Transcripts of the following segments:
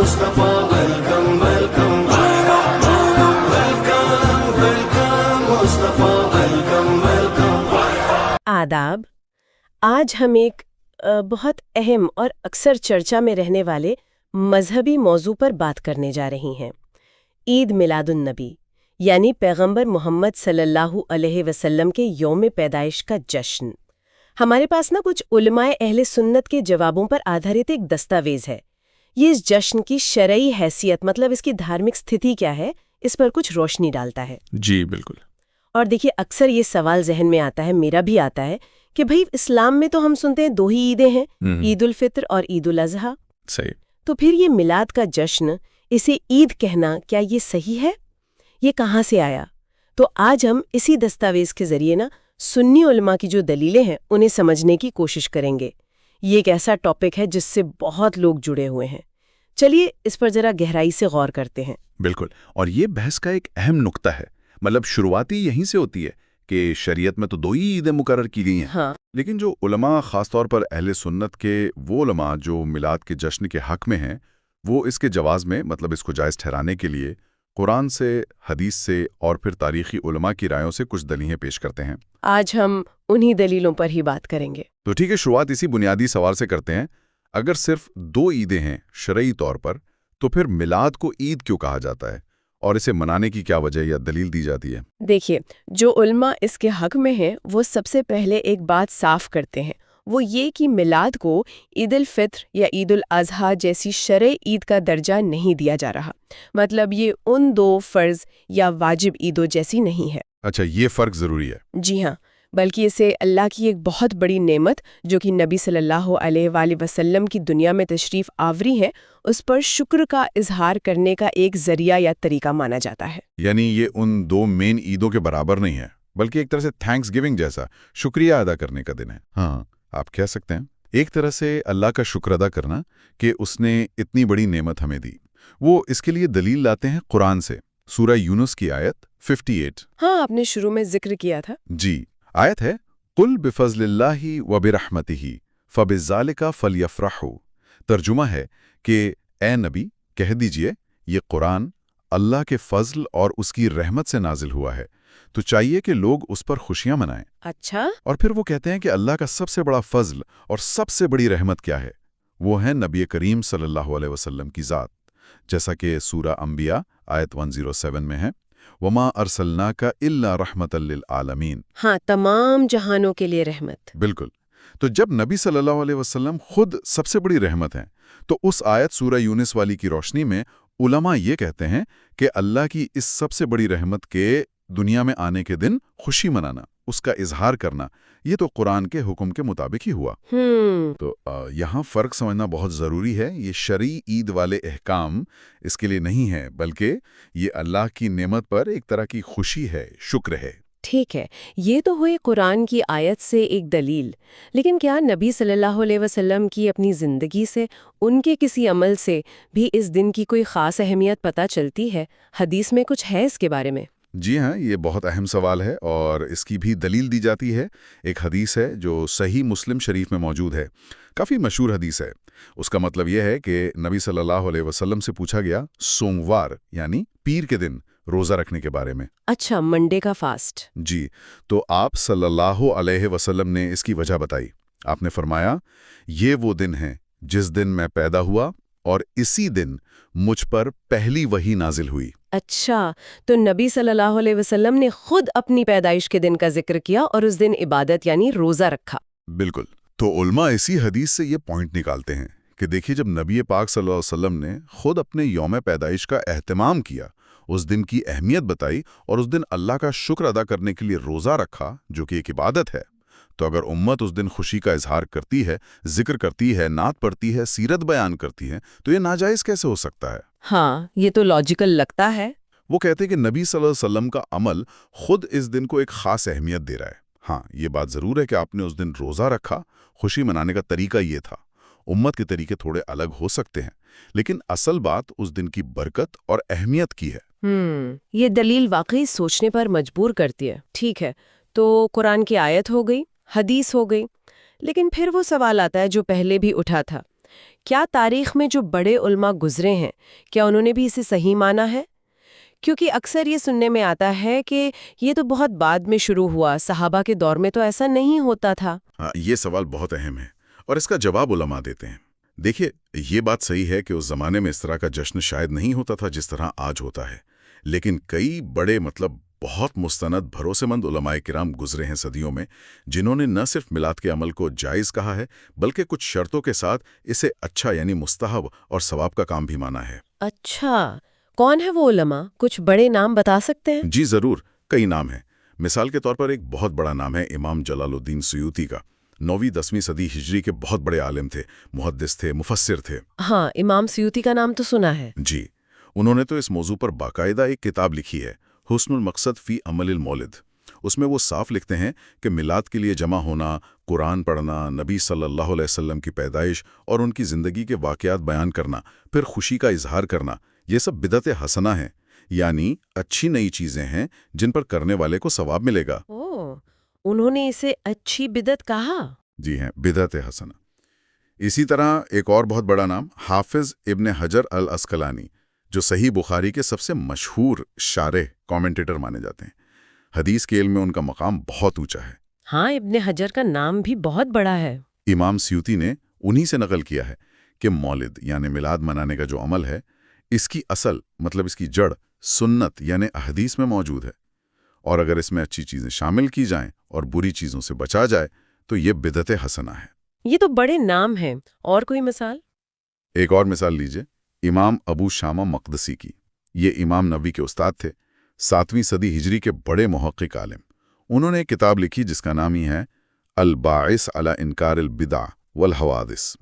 مصطفیٰ welcome welcome welcome welcome مصطفیٰ welcome welcome. آداب۔ آج ہم ایک بہت اہم اور اکثر چرچا میں رہنے والے مذہبی موضوع پر بات کرنے جا رہی ہیں، عید میلاد النبی، یعنی پیغمبر محمد صلی اللہ علیہ وسلم کے یوم پیدائش کا جشن۔ ہمارے پاس کچھ علماء اہل سنت کے جوابوں پر آدھارت ایک دستاویز ہے۔ یہ اس جشن کی شرعی حیثیت، مطلب اس کی دھارمک استھتی کیا ہے، اس پر کچھ روشنی ڈالتا ہے۔ جی بالکل۔ اور دیکھیے، اکثر یہ سوال ذہن میں آتا ہے، میرا بھی آتا ہے، کہ بھئی اسلام میں تو ہم سنتے ہیں 2 ہی عیدیں ہیں، عید الفطر اور عید الاضحیٰ۔ صحیح۔ تو پھر یہ میلاد کا جشن، اسے عید کہنا، کیا یہ صحیح ہے؟ یہ کہاں سے آیا؟ تو آج ہم اسی دستاویز کے ذریعے سنی علماء کی جو دلیلیں ہیں انہیں سمجھنے کی کوشش کریں گے۔ یہ ایک ایسا ٹاپک ہے جس سے بہت لوگ جڑے ہوئے ہیں۔ چلیے اس پر ذرا گہرائی سے غور کرتے ہیں۔ بالکل، اور یہ بحث کا ایک اہم نقطہ ہے، مطلب شروعاتی یہیں سے ہوتی ہے کہ شریعت میں تو 2 ہی عیدیں مقرر کی گئی ہیں، ہاں، لیکن جو علماء، خاص طور پر اہل سنت کے وہ علماء جو میلاد کے جشن کے حق میں ہیں، وہ اس کے جواز میں، مطلب اس کو جائز ٹھہرانے کے لیے قرآن سے، حدیث سے اور پھر تاریخی علماء کی رائوں سے کچھ دلیلیں پیش کرتے ہیں۔ آج ہم انہی دلیلوں پر ہی بات کریں گے۔ تو ٹھیک ہے، شروعات اسی بنیادی سوال سے کرتے ہیں۔ اگر صرف 2 عیدیں ہیں شرعی طور پر، تو پھر میلاد کو عید کیوں کہا جاتا ہے اور اسے منانے کی کیا وجہ یا دلیل دی جاتی ہے؟ دیکھیے، جو علماء اس کے حق میں ہیں وہ سب سے پہلے ایک بات صاف کرتے ہیں، وہ یہ کہ میلاد کو عید الفطر یا عید الاضحیٰ جیسی شرعی عید کا درجہ نہیں دیا جا رہا، مطلب یہ ان 2 فرض یا واجب عیدوں جیسی نہیں ہے۔ اچھا، یہ فرق ضروری ہے۔ جی ہاں، بلکہ اسے اللہ کی ایک بہت بڑی نعمت، جو کہ نبی صلی اللہ علیہ وآلہ وسلم کی دنیا میں تشریف آوری ہے، اس پر شکر کا اظہار کرنے کا ایک ذریعہ یا طریقہ مانا جاتا ہے۔ یعنی یہ ان 2 مین عیدوں کے برابر نہیں ہے، بلکہ ایک طرح سے تھینکس گیونگ جیسا شکریہ ادا کرنے کا دن ہے۔ ہاں، آپ کہہ سکتے ہیں ایک طرح سے اللہ کا شکر ادا کرنا کہ اس نے اتنی بڑی نعمت ہمیں دی۔ وہ اس کے لیے دلیل لاتے ہیں قرآن سے، سورہ یونس کی آیت 58۔ ہاں، آپ نے شروع میں ذکر کیا تھا۔ جی، آیت ہے قُلْ بِفَضْلِ اللَّهِ وَبِرَحْمَتِهِ فَبِذَلِكَ فَلْيَفْرَحُوا۔ ترجمہ ہے کہ اے نبی کہہ دیجئے یہ قرآن اللہ کے فضل اور اس کی رحمت سے نازل ہوا ہے، تو چاہیے کہ لوگ اس پر خوشیاں منائیں۔ اچھا، اور پھر وہ کہتے ہیں کہ اللہ کا سب سے بڑا فضل اور سب سے بڑی رحمت کیا ہے؟ وہ ہے نبی کریم صلی اللہ علیہ وسلم کی ذات، جیسا کہ سورہ انبیاء آیت 107 میں ہے، وَمَا أَرْسَلْنَاكَ إِلَّا رَحْمَةً لِلْعَالَمِينَ۔ ہاں، تمام جہانوں کے لیے رحمت۔ بالکل۔ تو جب نبی صلی اللہ علیہ وسلم خود سب سے بڑی رحمت ہیں، تو اس آیت سورہ یونس والی کی روشنی میں علماء یہ کہتے ہیں کہ اللہ کی اس سب سے بڑی رحمت کے دنیا میں آنے کے دن خوشی منانا، اس کا اظہار کرنا، یہ تو قرآن کے حکم کے مطابق ہی ہوا۔ تو یہاں فرق سمجھنا بہت ضروری ہے۔ یہ شرعی عید والے احکام اس کے لیے نہیں ہے، بلکہ یہ اللہ کی نعمت پر ایک طرح کی خوشی ہے، شکر ہے۔ ٹھیک ہے، یہ تو ہوئی قرآن کی آیت سے ایک دلیل، لیکن کیا نبی صلی اللہ علیہ وسلم کی اپنی زندگی سے، ان کے کسی عمل سے بھی اس دن کی کوئی خاص اہمیت پتہ چلتی ہے؟ حدیث میں کچھ ہے اس کے بارے میں؟ جی ہاں، یہ بہت اہم سوال ہے اور اس کی بھی دلیل دی جاتی ہے۔ ایک حدیث ہے جو صحیح مسلم شریف میں موجود ہے، کافی مشہور حدیث ہے۔ اس کا مطلب یہ ہے کہ نبی صلی اللہ علیہ وسلم سے پوچھا گیا سوموار یعنی پیر کے دن روزہ رکھنے کے بارے میں۔ اچھا، منڈے کا فاسٹ۔ جی، تو آپ صلی اللہ علیہ وسلم نے اس کی وجہ بتائی۔ آپ نے فرمایا، یہ وہ دن ہے جس دن میں پیدا ہوا اور اسی دن مجھ پر پہلی وحی نازل ہوئی۔ اچھا، تو نبی صلی اللہ علیہ وسلم نے خود اپنی پیدائش کے دن کا ذکر کیا اور اس دن عبادت یعنی روزہ رکھا۔ بالکل۔ تو علماء اسی حدیث سے یہ پوائنٹ نکالتے ہیں کہ دیکھیے، جب نبی پاک صلی اللہ علیہ وسلم نے خود اپنے یوم پیدائش کا اہتمام کیا، اس دن کی اہمیت بتائی اور اس دن اللہ کا شکر ادا کرنے کے لیے روزہ رکھا، جو کہ ایک عبادت ہے، تو اگر امت اس دن خوشی کا اظہار کرتی ہے، ذکر کرتی ہے، نعت پڑھتی ہے، سیرت بیان کرتی ہے، تو یہ ناجائز کیسے ہو سکتا ہے؟ ہاں، یہ تو لاجیکل لگتا ہے۔ وہ کہتے ہیں کہ نبی صلی اللہ علیہ وسلم کا عمل خود اس دن کو ایک خاص اہمیت دے رہا ہے۔ ہاں، یہ بات ضرور ہے کہ آپ نے اس دن روزہ رکھا، خوشی منانے کا طریقہ یہ تھا۔ امت کے طریقے تھوڑے الگ ہو سکتے ہیں، لیکن اصل بات اس دن کی برکت اور اہمیت کی ہے۔ یہ دلیل واقعی سوچنے پر مجبور کرتی ہے۔ ٹھیک ہے، تو قرآن کی آیت ہو گئی، حدیث ہو گئی، لیکن پھر وہ سوال آتا ہے جو پہلے بھی اٹھا تھا کیا تاریخ میں جو بڑے علماء گزرے ہیں کیا انہوں نے بھی اسے صحیح مانا ہے؟ کیونکہ اکثر یہ سننے میں آتا ہے کہ یہ تو بہت بعد میں شروع ہوا، صحابہ کے دور میں تو ایسا نہیں ہوتا تھا۔ ہاں، یہ سوال بہت اہم ہے اور اس کا جواب علماء دیتے ہیں۔ دیکھیے، یہ بات صحیح ہے کہ اس زمانے میں اس طرح کا جشن شاید نہیں ہوتا تھا جس طرح آج ہوتا ہے، لیکن کئی بڑے بہت مستند بھروسے مند علماء کرام گزرے ہیں صدیوں میں، جنہوں نے نہ صرف میلاد کے عمل کو جائز کہا ہے بلکہ کچھ شرطوں کے ساتھ اسے اچھا یعنی مستحب اور ثواب کا کام بھی مانا ہے۔ اچھا، کون ہے وہ علماء؟ کچھ بڑے نام بتا سکتے ہیں؟ جی ضرور، کئی نام ہیں۔ مثال کے طور پر ایک بہت بڑا نام ہے امام جلال الدین سیوطی کا۔ 9ویں 10ویں صدی ہجری کے بہت بڑے عالم تھے، محدث تھے، مفسر تھے۔ ہاں، امام سیوطی کا نام تو سنا ہے۔ جی، انہوں نے تو اس موضوع پر باقاعدہ ایک کتاب لکھی ہے، حسن المقصد فی عمل المولد۔ اس میں وہ صاف لکھتے ہیں کہ میلاد کے لیے جمع ہونا، قرآن پڑھنا، نبی صلی اللہ علیہ وسلم کی پیدائش اور ان کی زندگی کے واقعات بیان کرنا، پھر خوشی کا اظہار کرنا، یہ سب بدعت حسنہ ہیں، یعنی اچھی نئی چیزیں ہیں جن پر کرنے والے کو ثواب ملے گا۔ انہوں نے اسے اچھی بدعت کہا؟ جی ہیں، بدعت حسنہ۔ اسی طرح ایک اور بہت بڑا نام حافظ ابن حجر العسقلانی، جو صحیح بخاری کے سب سے مشہور شارح کامنٹیٹر مانے جاتے ہیں۔ حدیث کے علم میں ان کا مقام بہت اونچا ہے۔ ہاں، ابن حجر کا نام بھی بہت بڑا ہے۔ امام سیوطی نے انہی سے نقل کیا ہے کہ مولد یعنی میلاد منانے کا جو عمل ہے، اس کی اصل اس کی جڑ سنت یعنی احادیث میں موجود ہے، اور اگر اس میں اچھی چیزیں شامل کی جائیں اور بری چیزوں سے بچا جائے تو یہ بدعت حسنہ ہے۔ یہ تو بڑے نام ہیں، اور کوئی مثال؟ ایک اور مثال لیجئے، امام ابو شامہ مقدسی کی۔ یہ امام نووی کے استاد تھے، 7ویں صدی ہجری کے بڑے محقق عالم۔ انہوں نے ایک کتاب لکھی جس کا نام ہی ہے الباعث علی انکار البدع والحوادث،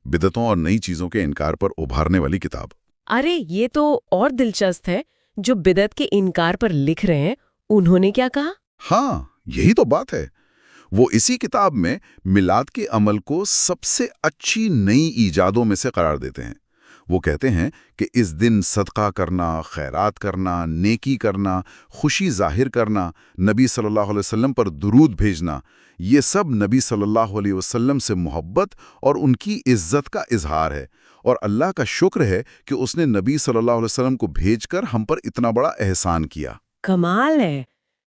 بدعتوں اور نئی چیزوں کے انکار پر ابھارنے والی کتاب۔ ارے یہ تو اور دلچسپ ہے، جو بدعت کے انکار پر لکھ رہے ہیں انہوں نے کیا کہا؟ ہاں، یہی تو بات ہے۔ وہ اسی کتاب میں میلاد کے عمل کو سب سے اچھی نئی ایجادوں میں سے قرار دیتے ہیں۔ وہ کہتے ہیں کہ اس دن صدقہ کرنا، خیرات کرنا، نیکی کرنا، خوشی ظاہر کرنا، نبی صلی اللہ علیہ وسلم پر درود بھیجنا، یہ سب نبی صلی اللہ علیہ وسلم سے محبت اور ان کی عزت کا اظہار ہے، اور اللہ کا شکر ہے کہ اس نے نبی صلی اللہ علیہ وسلم کو بھیج کر ہم پر اتنا بڑا احسان کیا۔ کمال ہے،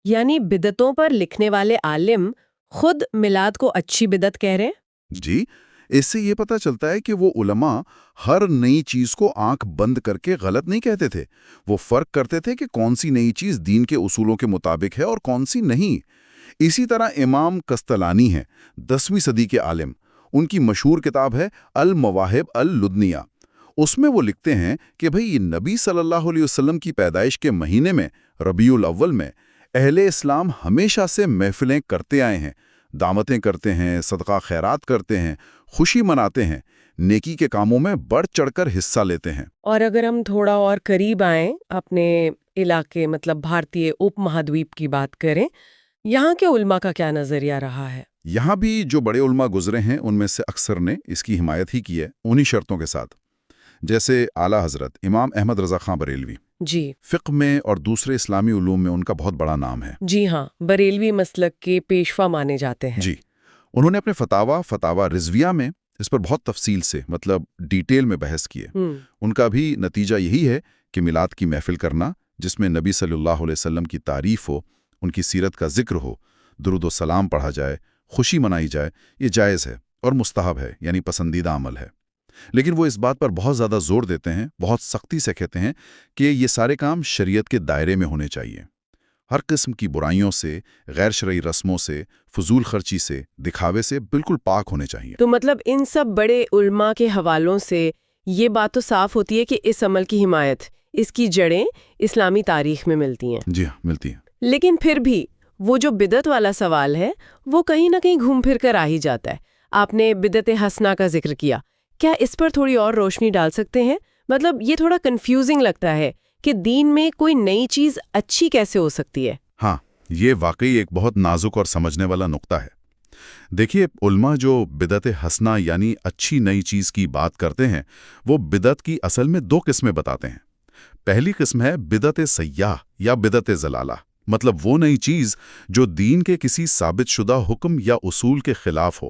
یعنی بدعتوں پر لکھنے والے عالم خود میلاد کو اچھی بدعت کہہ رہے ہیں؟ جی، اس سے یہ پتہ چلتا ہے کہ وہ علماء ہر نئی چیز کو آنکھ بند کر کے غلط نہیں کہتے تھے۔ وہ فرق کرتے تھے کہ کون سی نئی چیز دین کے اصولوں کے مطابق ہے اور کون سی نہیں۔ اسی طرح امام قسطلانی ہیں، 10ویں صدی کے عالم۔ ان کی مشہور کتاب ہے المواہب اللدنیہ۔ اس میں وہ لکھتے ہیں کہ بھئی نبی صلی اللہ علیہ وسلم کی پیدائش کے مہینے میں ربیع الاول میں اہل اسلام ہمیشہ سے محفلیں کرتے آئے ہیں، دعوتیں کرتے ہیں، صدقہ خیرات کرتے ہیں، خوشی مناتے ہیں، نیکی کے کاموں میں بڑھ چڑھ کر حصہ لیتے ہیں۔ اور اگر ہم تھوڑا اور قریب آئیں، اپنے علاقے بھارتی اپ مہادویپ کی بات کریں، یہاں کے علماء کا کیا نظریہ رہا ہے؟ یہاں بھی جو بڑے علماء گزرے ہیں ان میں سے اکثر نے اس کی حمایت ہی کی ہے، انہی شرطوں کے ساتھ، جیسے اعلیٰ حضرت امام احمد رضا خان بریلوی۔ جی، فقہ میں اور دوسرے اسلامی علوم میں ان کا بہت بڑا نام ہے۔ جی ہاں، بریلوی مسلک کے پیشوا مانے جاتے ہیں۔ جی، انہوں نے اپنے فتاوی رضویہ میں اس پر بہت تفصیل سے ڈیٹیل میں بحث کی ہے۔ ان کا بھی نتیجہ یہی ہے کہ میلاد کی محفل کرنا جس میں نبی صلی اللہ علیہ وسلم کی تعریف ہو، ان کی سیرت کا ذکر ہو، درود و سلام پڑھا جائے، خوشی منائی جائے، یہ جائز ہے اور مستحب ہے، یعنی پسندیدہ عمل ہے۔ لیکن وہ اس بات پر بہت زیادہ زور دیتے ہیں، بہت سختی سے کہتے ہیں کہ یہ سارے کام شریعت کے دائرے میں ہونے چاہیے۔ ہر قسم کی برائیوں سے، غیر شرعی رسموں سے، فضول خرچی سے، دکھاوے سے بالکل پاک ہونے چاہیے۔ تو ان سب بڑے علماء کے حوالوں سے یہ بات تو صاف ہوتی ہے کہ اس عمل کی حمایت، اس کی جڑیں اسلامی تاریخ میں ملتی ہیں۔ جی ہاں، ملتی ہیں۔ لیکن پھر بھی وہ جو بدعت والا سوال ہے وہ کہیں نہ کہیں گھوم پھر کر آ ہی جاتا ہے۔ آپ نے بدعت حسنہ کا ذکر کیا، کیا اس پر تھوڑی اور روشنی ڈال سکتے ہیں؟ یہ تھوڑا کنفیوزنگ لگتا ہے کہ دین میں کوئی نئی چیز اچھی کیسے ہو سکتی ہے؟ ہاں، یہ واقعی ایک بہت نازک اور سمجھنے والا نقطہ ہے۔ دیکھیے، علماء جو بدعت حسنہ یعنی اچھی نئی چیز کی بات کرتے ہیں، وہ بدعت کی اصل میں 2 قسمیں بتاتے ہیں۔ پہلی قسم ہے بدعت سیاح یا بدعت ضلالہ، وہ نئی چیز جو دین کے کسی ثابت شدہ حکم یا اصول کے خلاف ہو،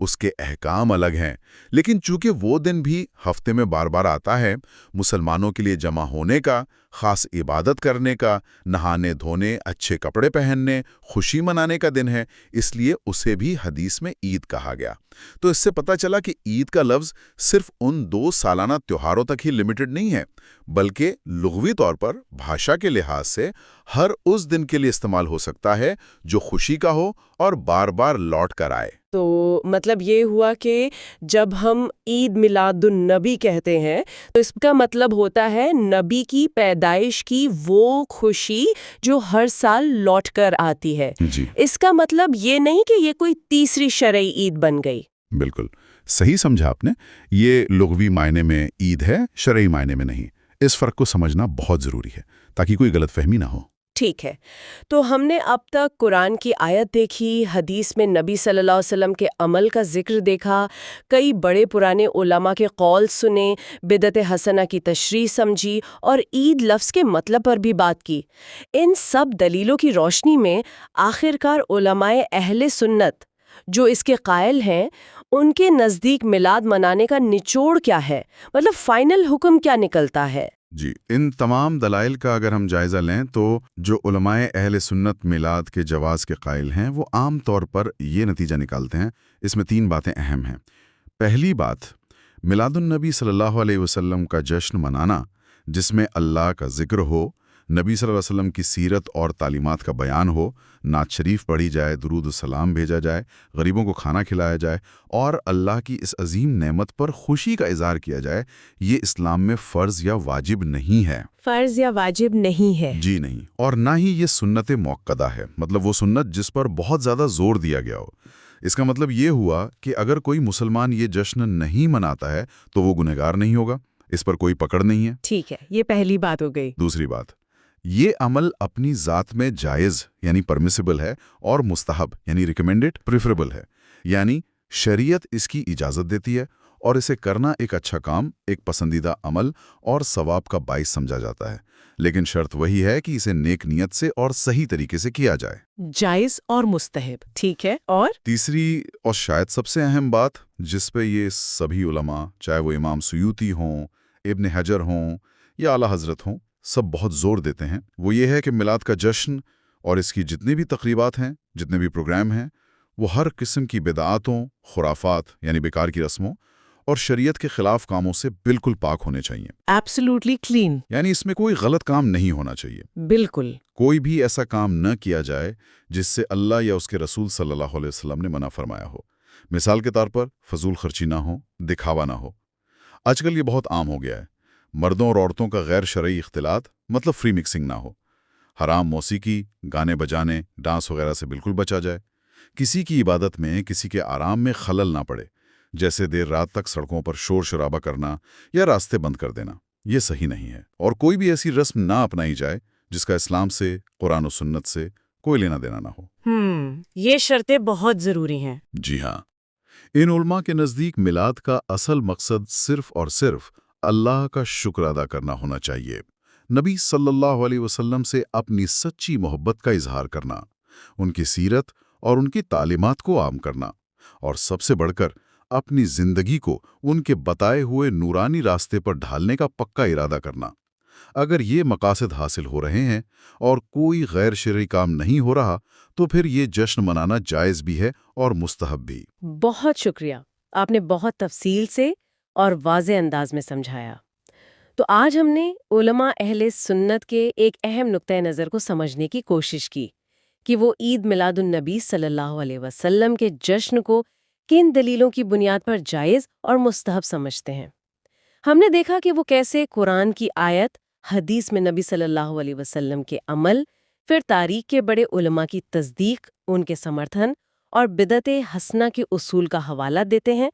اس کے احکام الگ ہیں، لیکن چونکہ وہ دن بھی ہفتے میں بار بار آتا ہے، مسلمانوں کے لیے جمع ہونے کا، خاص عبادت کرنے کا، نہانے دھونے، اچھے کپڑے پہننے، خوشی منانے کا دن ہے، اس لیے اسے بھی حدیث میں عید کہا گیا۔ تو اس سے پتہ چلا کہ عید کا لفظ صرف ان 2 سالانہ تہواروں تک ہی لمیٹڈ نہیں ہے، بلکہ لغوی طور پر بھاشا کے لحاظ سے ہر اس دن کے لیے استعمال ہو سکتا ہے جو خوشی کا ہو اور بار بار لوٹ کر آئے۔ تو مطلب یہ ہوا کہ جب ہم عید میلاد النبی کہتے ہیں تو اس کا مطلب ہوتا ہے نبی کی پیدائش کی وہ خوشی جو ہر سال لوٹ کر آتی ہے۔ جی اس کا مطلب یہ نہیں کہ یہ کوئی تیسری شرعی عید بن گئی۔ بالکل صحیح سمجھا آپ نے، یہ لغوی معنی میں عید ہے، شرعی معنی میں نہیں۔ اس فرق کو سمجھنا بہت ضروری ہے تاکہ کوئی غلط فہمی نہ ہو۔ ٹھیک ہے، تو ہم نے اب تک قرآن کی آیت دیکھی، حدیث میں نبی صلی اللہ علیہ وسلم کے عمل کا ذکر دیکھا، کئی بڑے پرانے علماء کے قول سنے، بدعت حسنہ کی تشریح سمجھی اور عید لفظ کے مطلب پر بھی بات کی۔ ان سب دلیلوں کی روشنی میں آخرکار علماء اہل سنت جو اس کے قائل ہیں، ان کے نزدیک میلاد منانے کا نچوڑ کیا ہے؟ مطلب فائنل حکم کیا نکلتا ہے؟ جی، ان تمام دلائل کا اگر ہم جائزہ لیں تو جو علماء اہل سنت میلاد کے جواز کے قائل ہیں وہ عام طور پر یہ نتیجہ نکالتے ہیں۔ اس میں 3 باتیں اہم ہیں۔ پہلی بات، میلاد النبی صلی اللہ علیہ وسلم کا جشن منانا جس میں اللہ کا ذکر ہو، نبی صلی اللہ علیہ وسلم کی سیرت اور تعلیمات کا بیان ہو، نعت شریف پڑھی جائے، درود و سلام بھیجا جائے، غریبوں کو کھانا کھلایا جائے اور اللہ کی اس عظیم نعمت پر خوشی کا اظہار کیا جائے، یہ اسلام میں فرض یا واجب نہیں ہے۔ فرض یا واجب نہیں ہے؟ جی نہیں، اور نہ ہی یہ سنت موقدہ ہے، مطلب وہ سنت جس پر بہت زیادہ زور دیا گیا ہو۔ اس کا مطلب یہ ہوا کہ اگر کوئی مسلمان یہ جشن نہیں مناتا ہے تو وہ گنہگار نہیں ہوگا، اس پر کوئی پکڑ نہیں ہے۔ ٹھیک ہے، یہ پہلی بات ہو گئی۔ دوسری بات، یہ عمل اپنی ذات میں جائز یعنی پرمیسیبل ہے اور مستحب یعنی ریکمینڈڈ پریفریبل ہے، یعنی شریعت اس کی اجازت دیتی ہے اور اسے کرنا ایک اچھا کام، ایک پسندیدہ عمل اور ثواب کا باعث سمجھا جاتا ہے، لیکن شرط وہی ہے کہ اسے نیک نیت سے اور صحیح طریقے سے کیا جائے۔ جائز اور مستحب، ٹھیک ہے۔ اور تیسری اور شاید سب سے اہم بات جس پہ یہ سبھی علماء، چاہے وہ امام سیوطی ہوں، ابن حجر ہوں یا اعلیٰ حضرت ہوں، سب بہت زور دیتے ہیں، وہ یہ ہے کہ میلاد کا جشن اور اس کی جتنی بھی تقریبات ہیں، جتنے بھی پروگرام ہیں، وہ ہر قسم کی بدعاتوں، خرافات یعنی بیکار کی رسموں اور شریعت کے خلاف کاموں سے بالکل پاک ہونے چاہیے۔ ایبسلیوٹلی کلین، یعنی اس میں کوئی غلط کام نہیں ہونا چاہیے۔ بالکل۔ کوئی بھی ایسا کام نہ کیا جائے جس سے اللہ یا اس کے رسول صلی اللہ علیہ وسلم نے منع فرمایا ہو۔ مثال کے طور پر فضول خرچی نہ ہو، دکھاوا نہ ہو۔ آج کل یہ بہت عام ہو گیا ہے، مردوں اور عورتوں کا غیر شرعی اختلاط، مطلب فری مکسنگ نہ ہو، حرام موسیقی، گانے بجانے، ڈانس وغیرہ سے بالکل بچا جائے، کسی کی عبادت میں کسی کے آرام میں خلل نہ پڑے، جیسے دیر رات تک سڑکوں پر شور شرابہ کرنا یا راستے بند کر دینا، یہ صحیح نہیں ہے۔ اور کوئی بھی ایسی رسم نہ اپنائی جائے جس کا اسلام سے، قرآن و سنت سے کوئی لینا دینا نہ ہو۔ یہ شرطیں بہت ضروری ہیں۔ جی ہاں، ان علماء کے نزدیک میلاد کا اصل مقصد صرف اور صرف اللہ کا شکر ادا کرنا ہونا چاہیے، نبی صلی اللہ علیہ وسلم سے اپنی سچی محبت کا اظہار کرنا، ان کی سیرت اور ان کی تعلیمات کو عام کرنا، اور سب سے بڑھ کر اپنی زندگی کو ان کے بتائے ہوئے نورانی راستے پر ڈھالنے کا پکا ارادہ کرنا۔ اگر یہ مقاصد حاصل ہو رہے ہیں اور کوئی غیر شرعی کام نہیں ہو رہا تو پھر یہ جشن منانا جائز بھی ہے اور مستحب بھی۔ بہت شکریہ، آپ نے بہت تفصیل سے اور واضح انداز میں سمجھایا۔ تو آج ہم نے علماء اہل سنت کے ایک اہم نقطۂ نظر کو سمجھنے کی کوشش کی کہ وہ عید میلاد النبی صلی اللہ علیہ وسلم کے جشن کو کن دلیلوں کی بنیاد پر جائز اور مستحب سمجھتے ہیں۔ ہم نے دیکھا کہ وہ کیسے قرآن کی آیت، حدیث میں نبی صلی اللہ علیہ وسلم کے عمل، پھر تاریخ کے بڑے علماء کی تصدیق، ان کے سمرتھن اور بدعت حسنہ کے اصول کا حوالہ دیتے ہیں،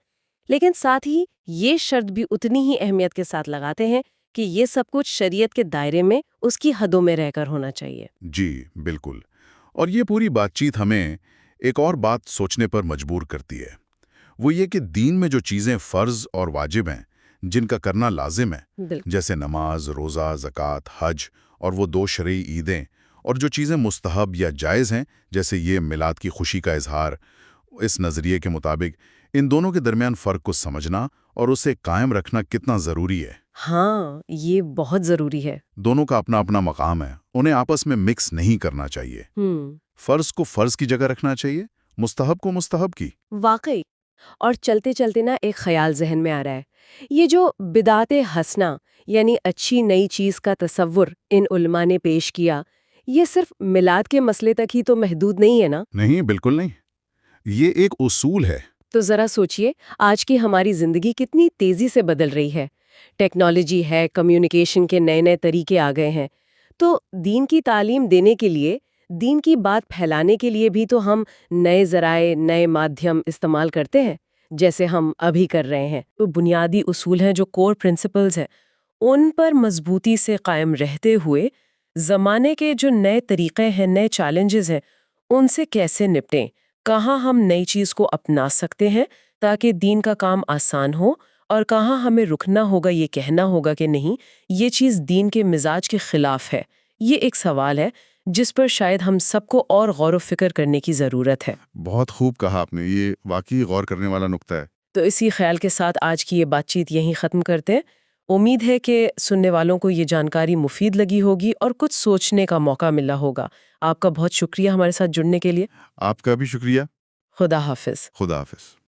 لیکن ساتھ ہی یہ شرط بھی اتنی ہی اہمیت کے ساتھ لگاتے ہیں کہ یہ سب کچھ شریعت کے دائرے میں، اس کی حدوں میں رہ کر ہونا چاہیے۔ جی بالکل، اور یہ پوری بات چیت ہمیں ایک اور بات سوچنے پر مجبور کرتی ہے، وہ یہ کہ دین میں جو چیزیں فرض اور واجب ہیں، جن کا کرنا لازم ہے، جیسے نماز، روزہ، زکوٰۃ، حج اور وہ 2 شرعی عیدیں، اور جو چیزیں مستحب یا جائز ہیں جیسے یہ میلاد کی خوشی کا اظہار، اس نظریے کے مطابق ان دونوں کے درمیان فرق کو سمجھنا اور اسے قائم رکھنا کتنا ضروری ہے۔ ہاں، یہ بہت ضروری ہے۔ دونوں کا اپنا اپنا مقام ہے، انہیں آپس میں مکس نہیں کرنا چاہیے۔ فرض کو فرض کی جگہ رکھنا چاہیے، مستحب کو مستحب کی۔ واقعی۔ اور چلتے چلتے نا ایک خیال ذہن میں آ رہا ہے، یہ جو بدعت حسنہ یعنی اچھی نئی چیز کا تصور ان علماء نے پیش کیا، یہ صرف میلاد کے مسئلے تک ہی تو محدود نہیں ہے نا؟ نہیں، بالکل نہیں، یہ ایک اصول ہے۔ تو ذرا سوچئے، آج کی ہماری زندگی کتنی تیزی سے بدل رہی ہے، ٹیکنالوجی ہے، کمیونیکیشن کے نئے نئے طریقے آ گئے ہیں، تو دین کی تعلیم دینے کے لیے، دین کی بات پھیلانے کے لیے بھی تو ہم نئے ذرائع، نئے مادھیم استعمال کرتے ہیں، جیسے ہم ابھی کر رہے ہیں۔ تو بنیادی اصول ہیں، جو کور پرنسپلز ہیں، ان پر مضبوطی سے قائم رہتے ہوئے زمانے کے جو نئے طریقے ہیں، نئے چیلنجز ہیں، ان سے کیسے نپٹیں، کہاں ہم نئی چیز کو اپنا سکتے ہیں تاکہ دین کا کام آسان ہو، اور کہاں ہمیں رکنا ہوگا، یہ کہنا ہوگا کہ نہیں، یہ چیز دین کے مزاج کے خلاف ہے۔ یہ ایک سوال ہے جس پر شاید ہم سب کو اور غور و فکر کرنے کی ضرورت ہے۔ بہت خوب کہا آپ نے، یہ واقعی غور کرنے والا نقطہ ہے۔ تو اسی خیال کے ساتھ آج کی یہ بات چیت یہیں ختم کرتے ہیں۔ امید ہے کہ سننے والوں کو یہ جانکاری مفید لگی ہوگی اور کچھ سوچنے کا موقع ملا ہوگا۔ آپ کا بہت شکریہ ہمارے ساتھ جڑنے کے لیے۔ آپ کا بھی شکریہ۔ خدا حافظ۔ خدا حافظ۔